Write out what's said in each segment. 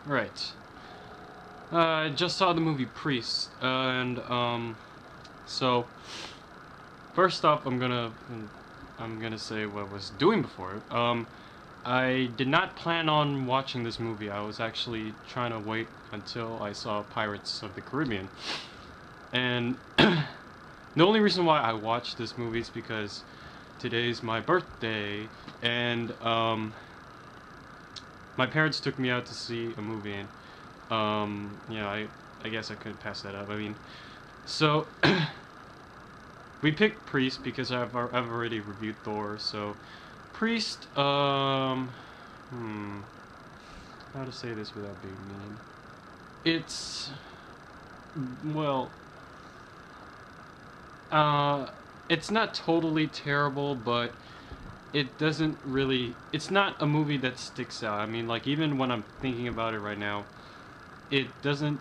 Right. I just saw the movie Priest, and so first off, I'm gonna say what I was doing before it. I did not plan on watching this movie. I was actually trying to wait until I saw Pirates of the Caribbean, and the only reason why I watched this movie is because today's my birthday, and my parents took me out to see a movie, and yeah, I guess I couldn't pass that up. I mean, so we picked Priest because I've already reviewed Thor. So Priest, how to say this without being mean? It's well, uh, it's not totally terrible, but it doesn't really. It's not a movie that sticks out. I mean, like even when I'm thinking about it right now, it doesn't.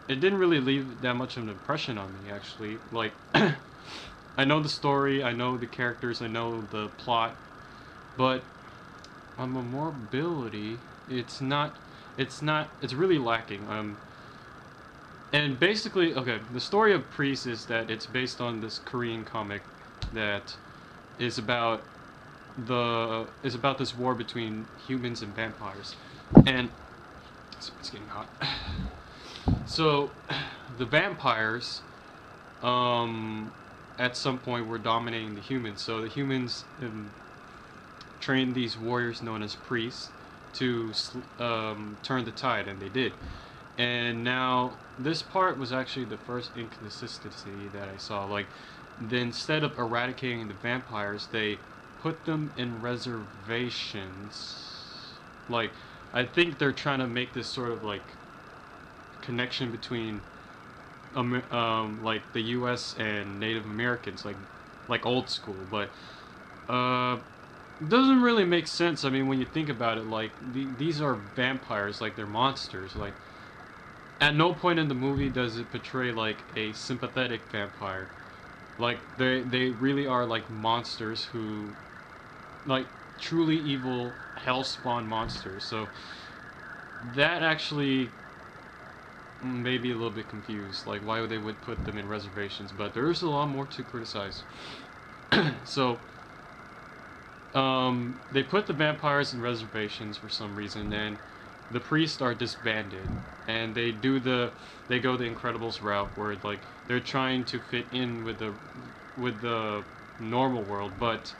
It didn't really leave that much of an impression on me, actually. Like, I know the story, I know the characters, I know the plot, but on memorability, it's really lacking. And basically, okay, the story of Priest is that it's based on this Korean comic that is about is about this war between humans and vampires, and it's getting hot. So, the vampires, at some point were dominating the humans. So the humans trained these warriors known as priests to turn the tide, and they did. And now this part was actually the first inconsistency that I saw. Like, instead of eradicating the vampires, they put them in reservations. Like, I think they're trying to make this sort of like connection between like the U.S. and Native Americans, like old school, but doesn't really make sense. I mean, when you think about it, like these are vampires, like they're monsters. Like at no point in the movie does it portray like a sympathetic vampire. Like they really are like monsters who, like truly evil hellspawn monsters. So that actually maybe a little bit confused, like why they would put them in reservations, but there's a lot more to criticize. So, they put the vampires in reservations for some reason, and the priests are disbanded, and they go the Incredibles route, where like they're trying to fit in with the normal world, but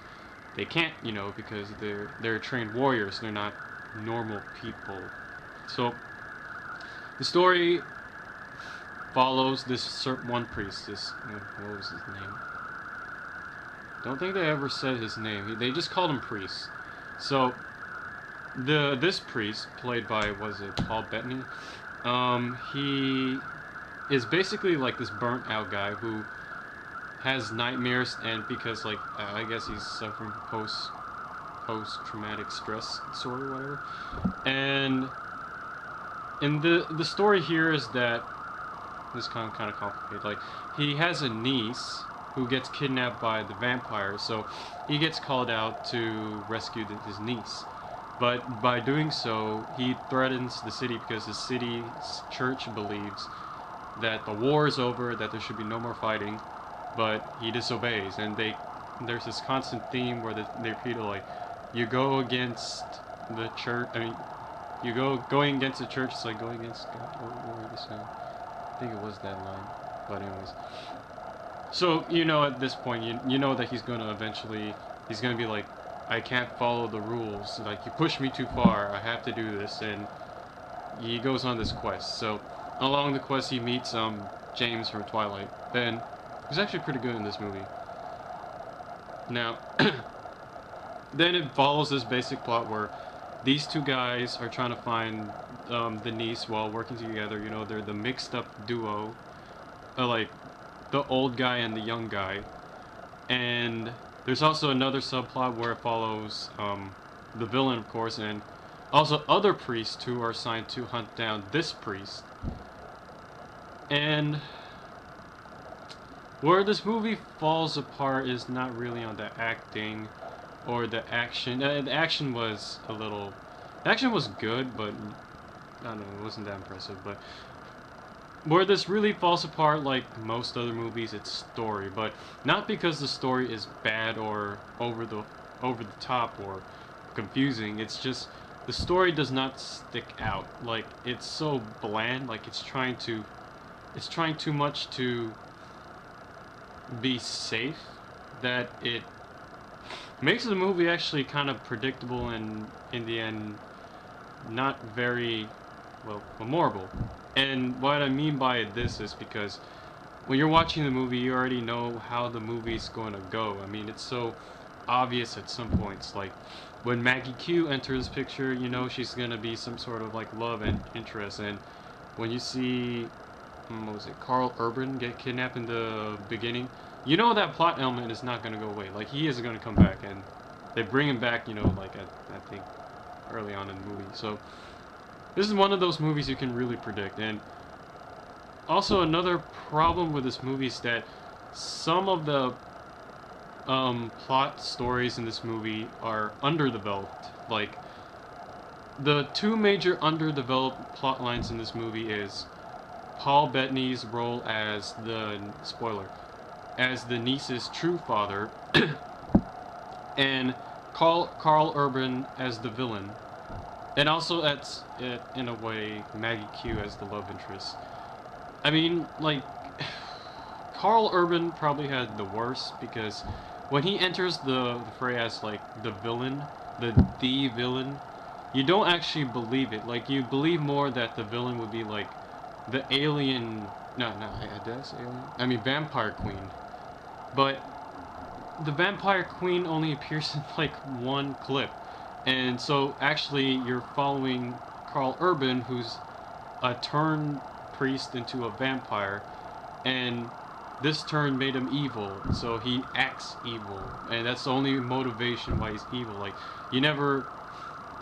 they can't, because they're trained warriors, they're not normal people. So the story follows this certain one priest. What was his name? Don't think they ever said his name. They just called him priest. So this priest, played by was it Paul Bettany? He is basically like this burnt out guy who has nightmares, and because like I guess he's suffering post traumatic stress disorder, whatever. And the story here is that this kind of complicated. Like, he has a niece who gets kidnapped by the vampires, so he gets called out to rescue his niece. But by doing so, he threatens the city because the city's church believes that the war is over, that there should be no more fighting, but he disobeys, and there's this constant theme where they repeat like, you go against the church. I mean, going against the church is like going against God, or this. I think it was that line, but anyways. So at this point, you know that he's gonna be like, I can't follow the rules. Like, you push me too far. I have to do this, and he goes on this quest. So along the quest, he meets James from Twilight. Ben, who's actually pretty good in this movie. Now, then it follows this basic plot where these two guys are trying to find the niece while working together. They're the mixed up duo, like the old guy and the young guy. And there's also another subplot where it follows the villain, of course, and also other priests who are assigned to hunt down this priest. And where this movie falls apart is not really on the acting or the action. The action was a little Action was good, but I don't know, it wasn't that impressive. But where this really falls apart, like most other movies, it's story. But not because the story is bad or over the top or confusing. It's just the story does not stick out. Like it's so bland. Like it's trying too much to be safe that it makes the movie actually kind of predictable and in the end not very well memorable. And what I mean by this is because when you're watching the movie, you already know how the movie's going to go. I mean, it's so obvious at some points. Like when Maggie Q enters the picture, you know she's going to be some sort of like love and interest. And when you see, what was it, Karl Urban get kidnapped in the beginning, you know that plot element is not going to go away. Like he is going to come back, and they bring him back. You know, like I think early on in the movie. So this is one of those movies you can really predict. And also another problem with this movie is that some of the plot stories in this movie are underdeveloped. Like the two major underdeveloped plot lines in this movie is Paul Bettany's role as the spoiler, as the niece's true father, and Karl Urban as the villain, and also that's in a way Maggie Q as the love interest. I mean, like Karl Urban probably had the worst because when he enters the fray as like the villain, the villain, you don't actually believe it. Like you believe more that the villain would be like the alien. No, did I say alien? I mean vampire queen. But the vampire queen only appears in like one clip, and so actually you're following Karl Urban, who's a turned priest into a vampire, and this turn made him evil, so he acts evil, and that's the only motivation why he's evil. Like you never,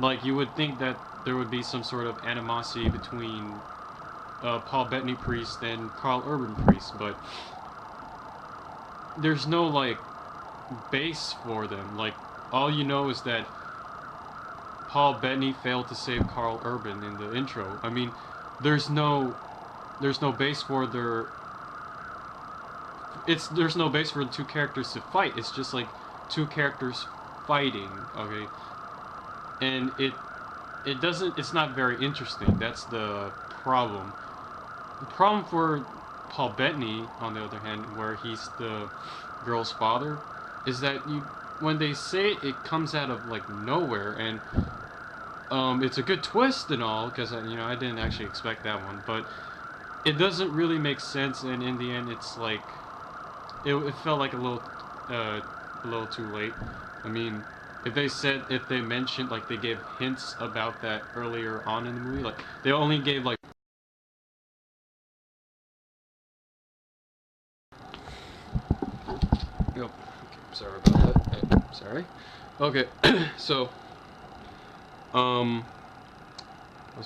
like you would think that there would be some sort of animosity between Paul Bettany priest and Karl Urban priest, but there's no like base for them. Like all you know is that Paul Bettany failed to save Karl Urban in the intro. I mean, there's no base for there's no base for the two characters to fight. It's just like two characters fighting, okay? And it's not very interesting. That's the problem. The problem for Paul Bettany, on the other hand, where he's the girl's father, is that when they say it, it comes out of like nowhere, and it's a good twist and all, because I didn't actually expect that one, but it doesn't really make sense, and in the end, it's like it felt like a little too late. I mean, if they mentioned, like they gave hints about that earlier on in the movie, like they only gave like. Oh, okay, sorry about that. Sorry. Okay, so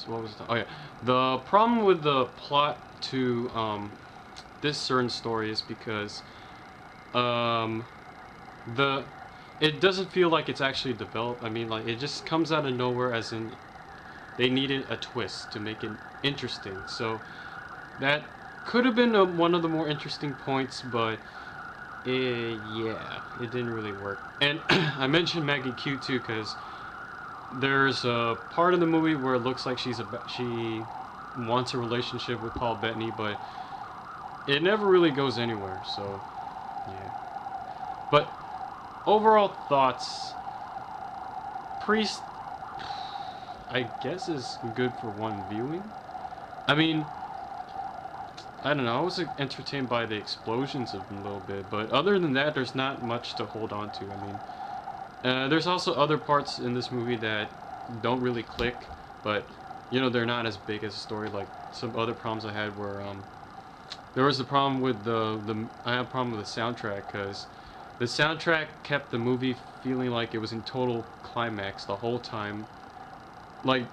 what was the? Oh yeah, the problem with the plot to this certain story is because um the it doesn't feel like it's actually developed. I mean, like it just comes out of nowhere, as in they needed a twist to make it interesting. So that could have been one of the more interesting points, but yeah, it didn't really work. And I mentioned Maggie Q too because there's a part of the movie where it looks like she wants a relationship with Paul Bettany, but it never really goes anywhere. So yeah. But overall thoughts, Priest, I guess, is good for one viewing. I mean, I don't know, I was entertained by the explosions of them a little bit, but other than that, there's not much to hold on to. I mean, there's also other parts in this movie that don't really click, but, they're not as big as a story. Like, some other problems I had were, there was the problem with I had a problem with the soundtrack, because the soundtrack kept the movie feeling like it was in total climax the whole time. Like,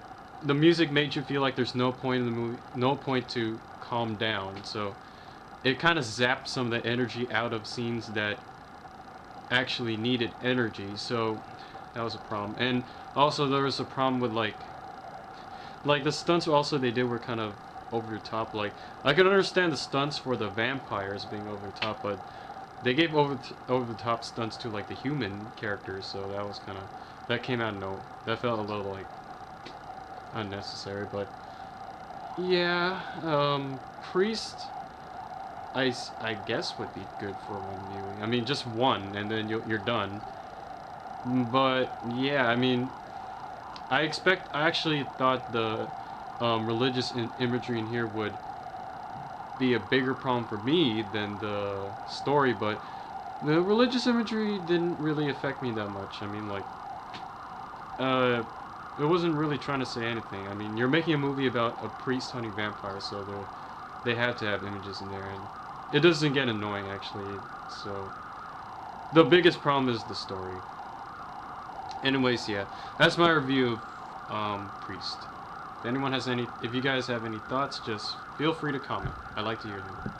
the music made you feel like there's no point in the movie, no point to calm down. So it kind of zapped some of the energy out of scenes that actually needed energy. So that was a problem. And also there was a problem with like like the stunts also they did were kind of over the top. Like I could understand the stunts for the vampires being over the top, but they gave over the top stunts to like the human characters, so that was kind of that came out no that felt a little like unnecessary. But yeah, priest I guess would be good for one viewing. I mean just one and then you're done. But yeah, I mean I actually thought the religious imagery in here would be a bigger problem for me than the story, but the religious imagery didn't really affect me that much. I mean, like, uh, it wasn't really trying to say anything. I mean, you're making a movie about a priest hunting vampires, so they had to have images in there, and it doesn't get annoying, actually, so the biggest problem is the story. Anyways, yeah, that's my review of Priest. If anyone has any, if you guys have any thoughts, just feel free to comment. I'd like to hear them.